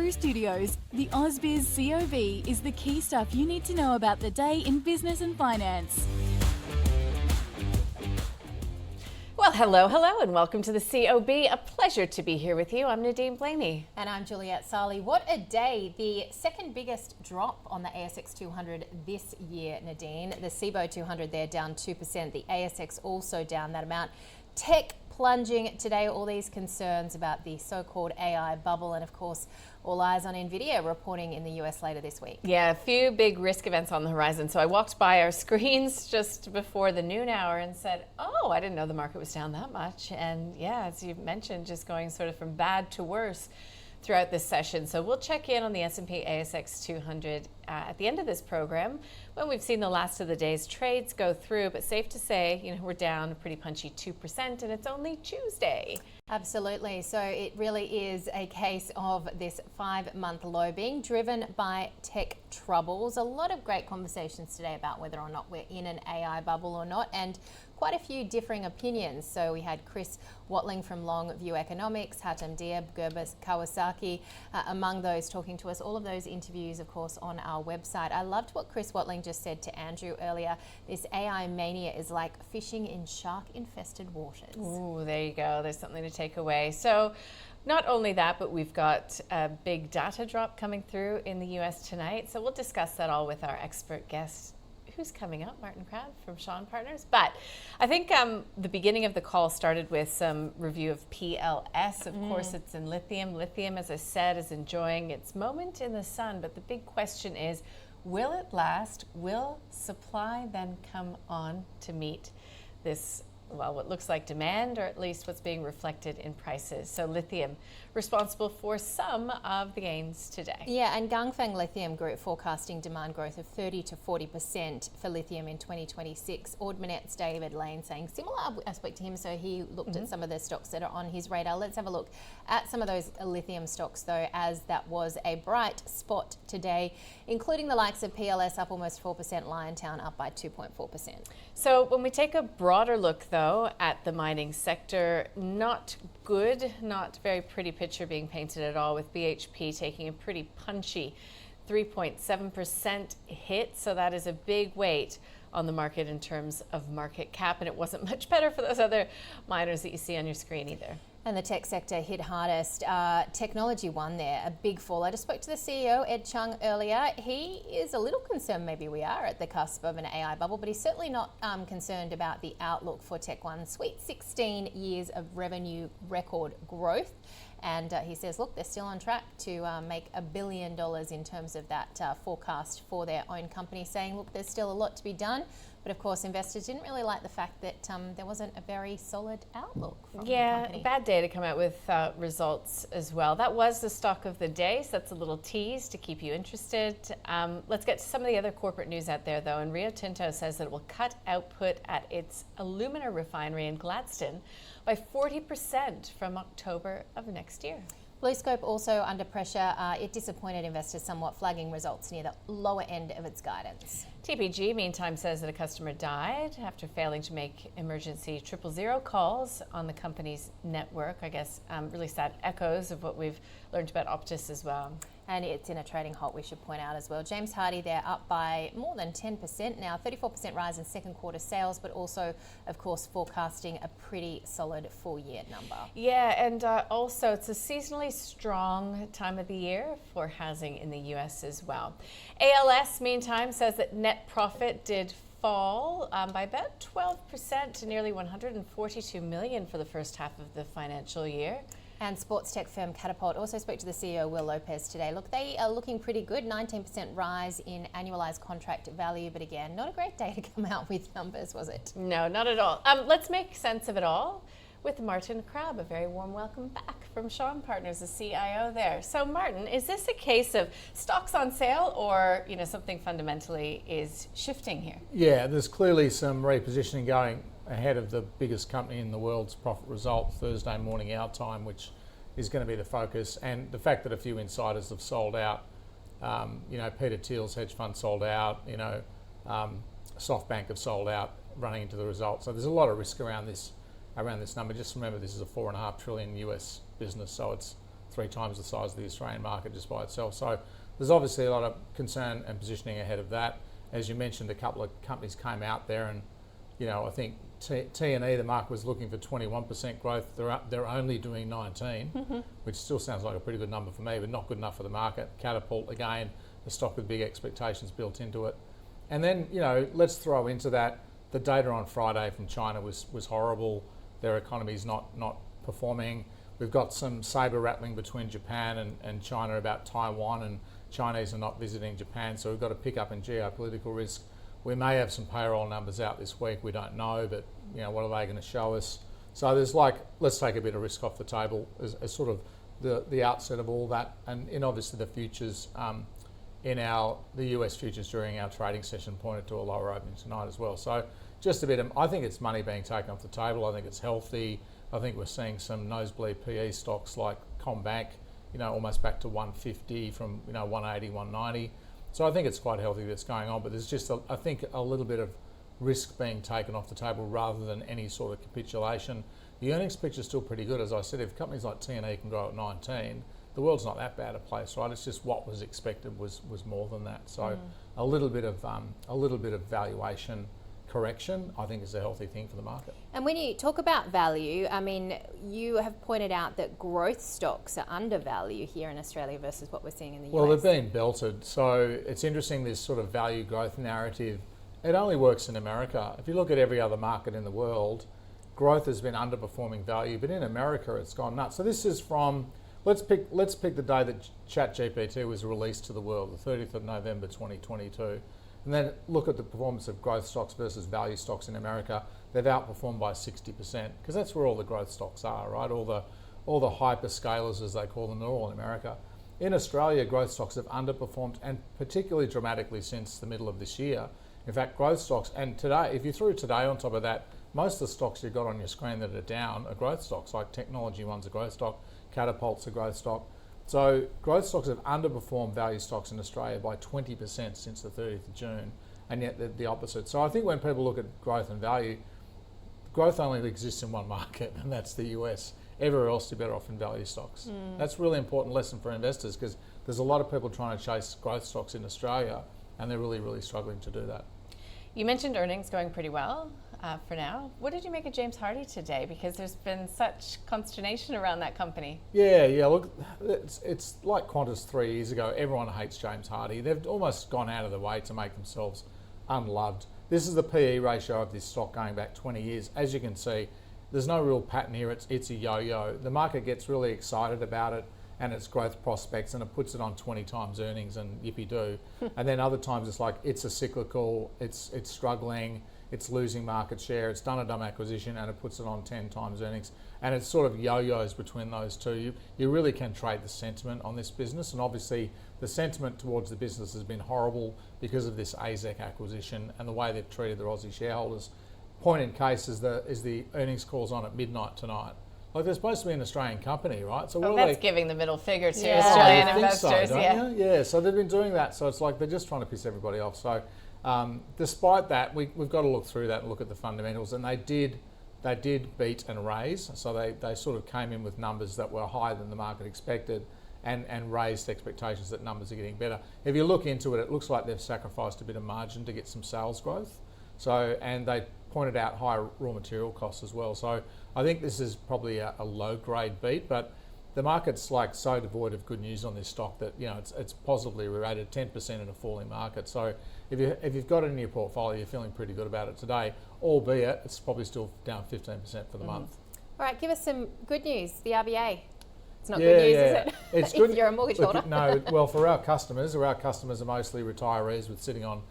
Kangaroo Studios, the AusBiz COB is the key stuff you need to know about the day in business and finance. Well, hello, and welcome to the COB. A pleasure to be here with you. I'm Nadine Blaney. And I'm Juliette Sarli. What a day. The second biggest drop on the ASX 200 this year, Nadine. The CBO 200 there down 2%. The ASX also down that amount. Tech plunging today, all these concerns about the so-called AI bubble, and of course, all eyes on Nvidia reporting in the US later this week. Yeah, a few big risk events on the horizon. So I walked by our screens just before the noon hour and said, oh, I didn't know the market was down that much. And yeah, as you mentioned, just going sort of from bad to worse throughout this session. So we'll check in on the S&P ASX 200 at the end of this program when we've seen the last of the day's trades go through. But safe to say, we're down a pretty punchy 2%, and it's only Tuesday. Absolutely. So it really is a case of this 5-month low being driven by tech troubles. A lot of great conversations today about whether or not we're in an AI bubble or not, and quite a few differing opinions. So we had Chris Watling from Long View Economics, Hatem Diab, Gerbes Kawasaki, among those talking to us. All of those interviews, of course, on our website. I loved what Chris Watling just said to Andrew earlier. This AI mania is like fishing in shark-infested waters. Ooh, there you go. There's something to take away. So not only that, but we've got a big data drop coming through in the US tonight. So we'll discuss that all with our expert guest, who's coming up, Martin Crabb from Shaw Partners. But I think the beginning of the call started with some review of PLS. Of course, it's in lithium. Lithium, as I said, is enjoying its moment in the sun. But the big question is, will it last? Will supply then come on to meet this, well, what looks like demand, or at least what's being reflected in prices? So lithium responsible for some of the gains today. Yeah, and Ganfeng Lithium Group forecasting demand growth of 30 to 40% for lithium in 2026. Ord Minnet's David Lane saying similar. I spoke to him, so he looked at some of the stocks that are on his radar. Let's have a look at some of those lithium stocks, though, as that was a bright spot today, including the likes of PLS up almost 4%, Liontown up by 2.4%. So when we take a broader look, though, at the mining sector, not good, not very pretty picture being painted at all, with BHP taking a pretty punchy 3.7% hit. So that is a big weight on the market in terms of market cap, and it wasn't much better for those other miners that you see on your screen either. And the tech sector hit hardest. Technology won there, a big fall. I just spoke to the CEO, Ed Chung, earlier. He is a little concerned maybe we are at the cusp of an AI bubble, but he's certainly not concerned about the outlook for Tech One. Sweet 16 years of revenue record growth. And he says, look, they're still on track to make $1 billion in terms of that forecast for their own company, saying, look, there's still a lot to be done. But of course, investors didn't really like the fact that there wasn't a very solid outlook from the company. Bad day to come out with results as well. That was the stock of the day, so that's a little tease to keep you interested. Let's get to some of the other corporate news out there, though. And Rio Tinto says that it will cut output at its alumina refinery in Gladstone by 40% from October of next year. BlueScope also under pressure. It disappointed investors somewhat, flagging results near the lower end of its guidance. TPG, meantime, says that a customer died after failing to make emergency 000 calls on the company's network. I guess really sad echoes of what we've learned about Optus as well. And it's in a trading halt, we should point out as well. James Hardie, they're up by more than 10% now, 34% rise in second quarter sales, but also, of course, forecasting a pretty solid full year number. Yeah, and also it's a seasonally strong time of the year for housing in the US as well. ALS, meantime, says that net profit did fall by about 12% to nearly $142 million for the first half of the financial year. And sports tech firm Catapult also spoke to the CEO, Will Lopez, today. Look, they are looking pretty good, 19% rise in annualized contract value. But again, not a great day to come out with numbers, was it? No, not at all. Let's make sense of it all with Martin Crabb. A very warm welcome back from Shaw Partners, the CIO there. So Martin, is this a case of stocks on sale, or something fundamentally is shifting here? Yeah, there's clearly some repositioning going ahead of the biggest company in the world's profit result Thursday morning our time, which is going to be the focus, and the fact that a few insiders have sold out. Peter Thiel's hedge fund sold out. SoftBank have sold out running into the results. So there's a lot of risk around this number. Just remember, this is a $4.5 trillion US business, so it's 3 times the size of the Australian market just by itself. So there's obviously a lot of concern and positioning ahead of that. As you mentioned, a couple of companies came out there and, I think T&E, the market was looking for 21% growth. They're only doing 19, which still sounds like a pretty good number for me, but not good enough for the market. Catapult, again, the stock with big expectations built into it. And then, let's throw into that, the data on Friday from China was horrible. Their economy's not performing. We've got some saber rattling between Japan and China about Taiwan, and Chinese are not visiting Japan, so we've got a pick up in geopolitical risk. We may have some payroll numbers out this week, we don't know, but what are they going to show us? So there's let's take a bit of risk off the table as sort of the outset of all that, and in obviously the futures, the US futures during our trading session pointed to a lower opening tonight as well. So just a bit of, I think it's money being taken off the table. I think it's healthy. I think we're seeing some nosebleed PE stocks like CommBank, almost back to 150 from 180, 190. So I think it's quite healthy that's going on, but there's just I think a little bit of risk being taken off the table rather than any sort of capitulation. The earnings picture is still pretty good. As I said, if companies like T&E can grow at 19, the world's not that bad a place, right? It's just what was expected was more than that. So a little bit of valuation correction, I think, is a healthy thing for the market. And when you talk about value, I mean, you have pointed out that growth stocks are undervalued here in Australia versus what we're seeing in the US. Well, they've been belted. So it's interesting, this sort of value growth narrative. It only works in America. If you look at every other market in the world, growth has been underperforming value, but in America it's gone nuts. So this is from, let's pick the day that ChatGPT was released to the world, the 30th of November 2022. And then look at the performance of growth stocks versus value stocks in America. They've outperformed by 60%, because that's where all the growth stocks are, right? All the hyperscalers, as they call them, they're all in America. In Australia, growth stocks have underperformed, and particularly dramatically since the middle of this year. In fact, growth stocks, and today, if you threw today on top of that, most of the stocks you've got on your screen that are down are growth stocks, like Technology One's a growth stock, Catapult's a growth stock. So growth stocks have underperformed value stocks in Australia by 20% since the 30th of June, and yet the opposite. So I think when people look at growth and value, growth only exists in one market, and that's the US. Everywhere else you're better off in value stocks. That's a really important lesson for investors, because there's a lot of people trying to chase growth stocks in Australia, and they're really, really struggling to do that. You mentioned earnings going pretty well for now. What did you make of James Hardie today? Because there's been such consternation around that company. Yeah. Look, it's like Qantas 3 years ago. Everyone hates James Hardie. They've almost gone out of the way to make themselves unloved. This is the PE ratio of this stock going back 20 years. As you can see, there's no real pattern here. It's a yo-yo. The market gets really excited about it and its growth prospects, and it puts it on 20 times earnings and yippee-doo. And then other times it's like, it's a cyclical, it's struggling, it's losing market share, it's done a dumb acquisition, and it puts it on 10 times earnings. And it sort of yo-yos between those two. You really can trade the sentiment on this business, and obviously the sentiment towards the business has been horrible because of this AZEC acquisition and the way they've treated their Aussie shareholders. Point in case is the earnings calls on at midnight tonight. Like, they're supposed to be an Australian company, right? So that's giving the middle finger to Australian investors. So, yeah, so they've been doing that. So it's like they're just trying to piss everybody off. So despite that, we've got to look through that and look at the fundamentals. And they did beat and raise. So they sort of came in with numbers that were higher than the market expected, and raised expectations that numbers are getting better. If you look into it, it looks like they've sacrificed a bit of margin to get some sales growth. So, and they pointed out higher raw material costs as well. So I think this is probably a low grade beat, but the market's like so devoid of good news on this stock that, it's positively rated 10% in a falling market. So if you've got it in your portfolio, you're feeling pretty good about it today, albeit it's probably still down 15% for the month. All right, give us some good news. The RBA. It's not good news, is it? It's good. If you're a mortgage holder. No, well, for our customers are mostly retirees with sitting on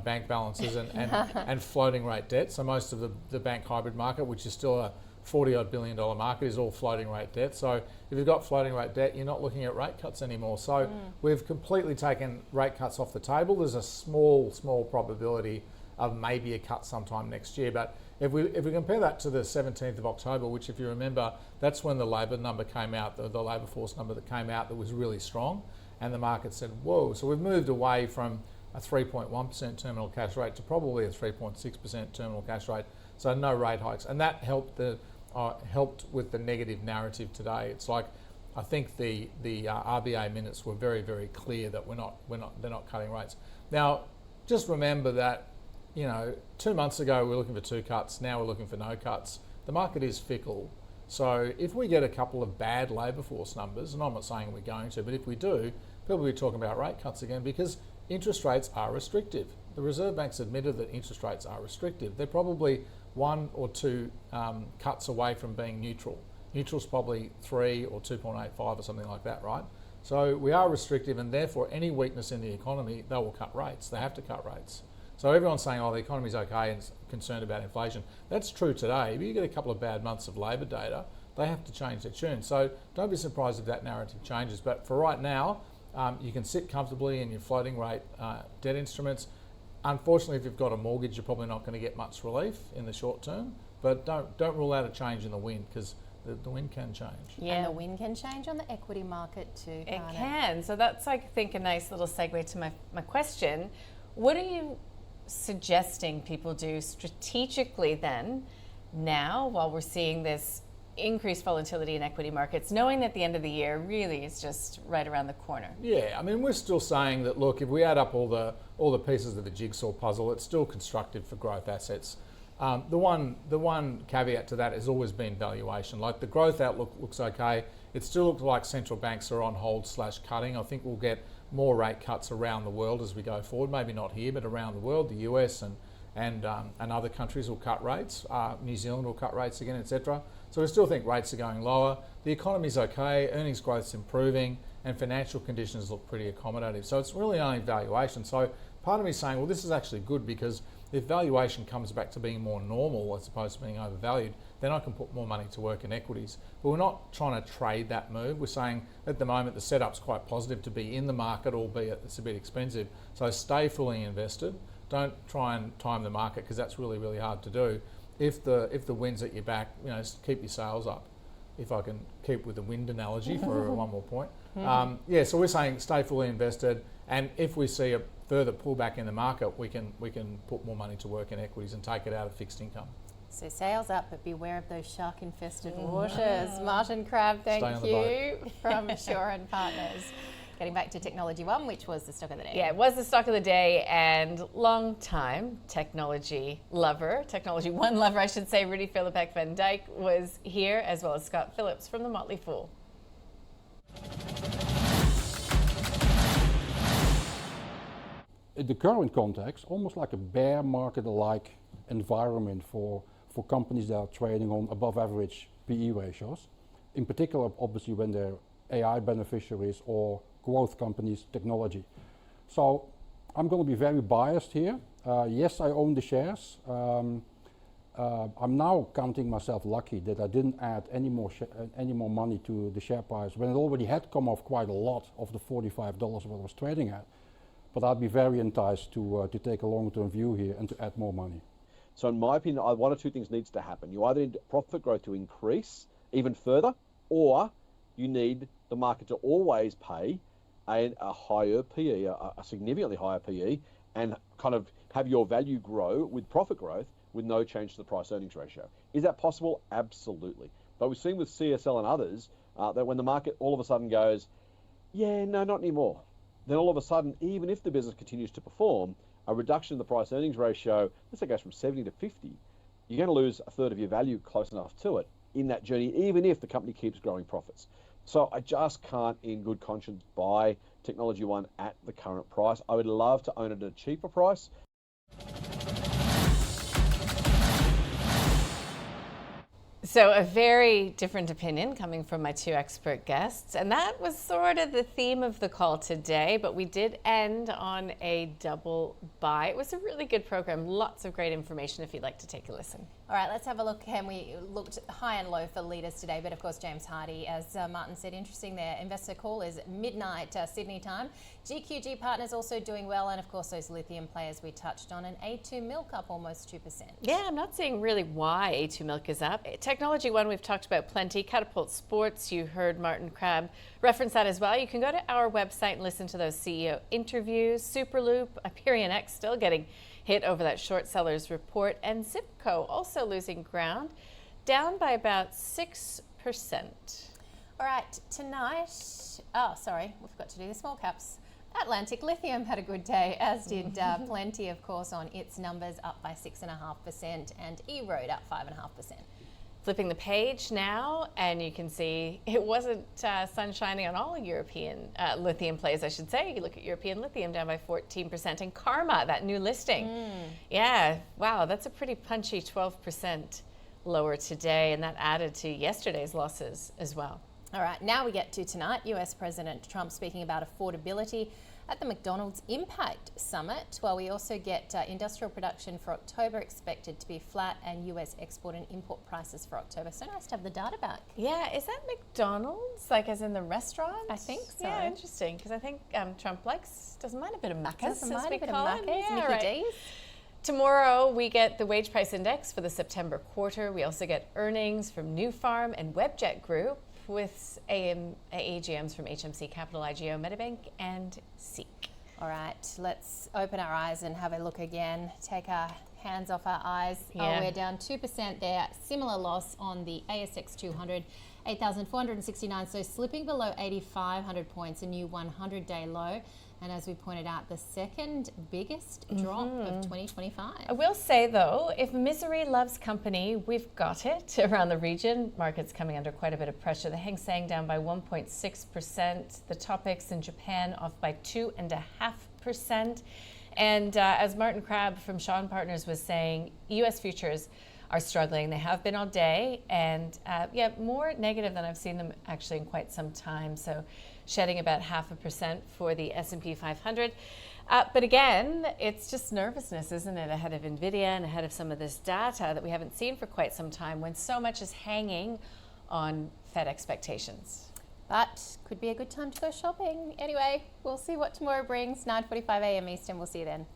bank balances and floating rate debt. So most of the bank hybrid market, which is still a $40-odd billion market, is all floating rate debt. So if you've got floating rate debt, you're not looking at rate cuts anymore. So we've completely taken rate cuts off the table. There's a small probability of maybe a cut sometime next year. But if we compare that to the 17th of October, which, if you remember, that's when the labour number came out, the labour force number that came out that was really strong, and the market said, whoa. So we've moved away from a 3.1% terminal cash rate to probably a 3.6% terminal cash rate. So no rate hikes, and that helped with the negative narrative today. It's like I think the RBA minutes were very, very clear that they're not cutting rates. Now, just remember that, 2 months ago we were looking for 2 cuts, now we're looking for no cuts. The market is fickle. So if we get a couple of bad labour force numbers, and I'm not saying we're going to, but if we do, people will be talking about rate cuts again because interest rates are restrictive. The Reserve Bank's admitted that interest rates are restrictive. They're probably 1 or 2 cuts away from being neutral. Neutral's probably 3 or 2.85 or something like that, right? So we are restrictive, and therefore any weakness in the economy, they will cut rates. They have to cut rates. So everyone's saying, oh, the economy's okay and concerned about inflation. That's true today, but you get a couple of bad months of labour data, they have to change their tune. So don't be surprised if that narrative changes. But for right now, you can sit comfortably in your floating rate debt instruments. Unfortunately, if you've got a mortgage, you're probably not going to get much relief in the short term. But don't rule out a change in the wind, because the wind can change. Yeah. And the wind can change on the equity market too. It can. So that's, I think, a nice little segue to my question. What are you suggesting people do strategically then, now, while we're seeing this increased volatility in equity markets, knowing that the end of the year really is just right around the corner? Yeah, I mean, we're still saying that, look, if we add up all the pieces of the jigsaw puzzle, it's still constructive for growth assets. The one caveat to that has always been valuation. Like, the growth outlook looks okay. It still looks like central banks are on hold / cutting. I think we'll get more rate cuts around the world as we go forward. Maybe not here, but around the world. The US and other countries will cut rates. New Zealand will cut rates again, etc. So we still think rates are going lower. The economy's okay. Earnings growth's improving, and financial conditions look pretty accommodative. So it's really only valuation. So part of me is saying, well, this is actually good, because if valuation comes back to being more normal as opposed to being overvalued, then I can put more money to work in equities. But we're not trying to trade that move. We're saying at the moment the setup's quite positive to be in the market, albeit it's a bit expensive. So stay fully invested. Don't try and time the market, because that's really, really hard to do. If the wind's at your back, keep your sails up. If I can keep with the wind analogy for one more point. So we're saying stay fully invested, and if we see a further pullback in the market, we can put more money to work in equities and take it out of fixed income. So sails up, but beware of those shark-infested waters. Martin Crabb, thank you from Shaw and Partners. Getting back to Technology One, which was the stock of the day. Yeah, it was the stock of the day, and long time technology One lover, I should say, Rudy Philippek Van Dyke was here, as well as Scott Phillips from the Motley Fool. In the current context, almost like a bear market-like environment for companies that are trading on above average PE ratios, in particular, obviously, when they're AI beneficiaries or growth companies, technology. So I'm going to be very biased here. Yes, I own the shares. I'm now counting myself lucky that I didn't add any more money to the share price when it already had come off quite a lot of the $45 what it was trading at. But I'd be very enticed to take a long-term view here and to add more money. So in my opinion, one or two things needs to happen. You either need profit growth to increase even further, or you need the market to always pay a higher PE, a significantly higher PE, and kind of have your value grow with profit growth with no change to the price earnings ratio. Is that possible? Absolutely. But we've seen with CSL and others that when the market all of a sudden goes, yeah, no, not anymore, then all of a sudden, even if the business continues to perform, a reduction in the price earnings ratio, let's say it goes from 70 to 50, you're going to lose a third of your value close enough to it in that journey, even if the company keeps growing profits. So I just can't in good conscience buy Technology One at the current price. I would love to own it at a cheaper price. So a very different opinion coming from my two expert guests, and that was sort of the theme of the call today, but we did end on a double buy. It was a really good program, lots of great information if you'd like to take a listen. All right, let's have a look. And we looked high and low for leaders today, but of course James Hardy, as Martin said, interesting there. Investor call is midnight Sydney time. GQG Partners also doing well, and of course those lithium players we touched on, and A2 Milk up almost 2%. Yeah, I'm not seeing really why A2 Milk is up. Technology One we've talked about plenty. Catapult Sports, you heard Martin Crabb reference that as well. You can go to our website and listen to those CEO interviews. Superloop, Hyperion X still getting hit over that short sellers report, and Zipco also losing ground, down by about 6%. All right, tonight, oh, sorry, we forgot to do the small caps. Atlantic Lithium had a good day, as did Plenty, of course, on its numbers, up by 6.5%, and E-Road up 5.5%. Flipping the page now, and you can see it wasn't sun shining on all European lithium plays, I should say. You look at European lithium down by 14%, and Karma, that new listing. Yeah, wow, that's a pretty punchy 12% lower today, and that added to yesterday's losses as well. All right, now we get to tonight. US President Trump speaking about affordability at the McDonald's Impact Summit, while we also get industrial production for October expected to be flat, and US export and import prices for October. So nice to have the data back. Yeah, is that McDonald's, like as in the restaurant? I think so. Yeah, interesting, because I think Trump doesn't mind a bit of Macca's, Doesn't mind as we a bit of call it. Macca's, Yeah, Mickey right. D's. Tomorrow, we get the wage price index for the September quarter. We also get earnings from New Farm and Webjet Group, with AGMs from HMC Capital, IGO, Medibank, and Seek. All right, let's open our eyes and have a look again. Take our hands off our eyes. Yeah. Oh, we're down 2% there. Similar loss on the ASX 200, 8,469. So slipping below 8,500 points, a new 100-day low. And as we pointed out, the second biggest drop of 2025. I will say, though, if misery loves company, we've got it around the region. Markets coming under quite a bit of pressure. The Hang Seng down by 1.6%. The Topix in Japan off by 2.5%. And as Martin Crabb from Shaw & Partners was saying, U.S. futures are struggling. They have been all day, and more negative than I've seen them actually in quite some time. So shedding about 0.5% for the S&P 500. But again, it's just nervousness, isn't it, ahead of Nvidia and ahead of some of this data that we haven't seen for quite some time, when so much is hanging on Fed expectations. But could be a good time to go shopping. Anyway, we'll see what tomorrow brings. 9:45 a.m. Eastern. We'll see you then.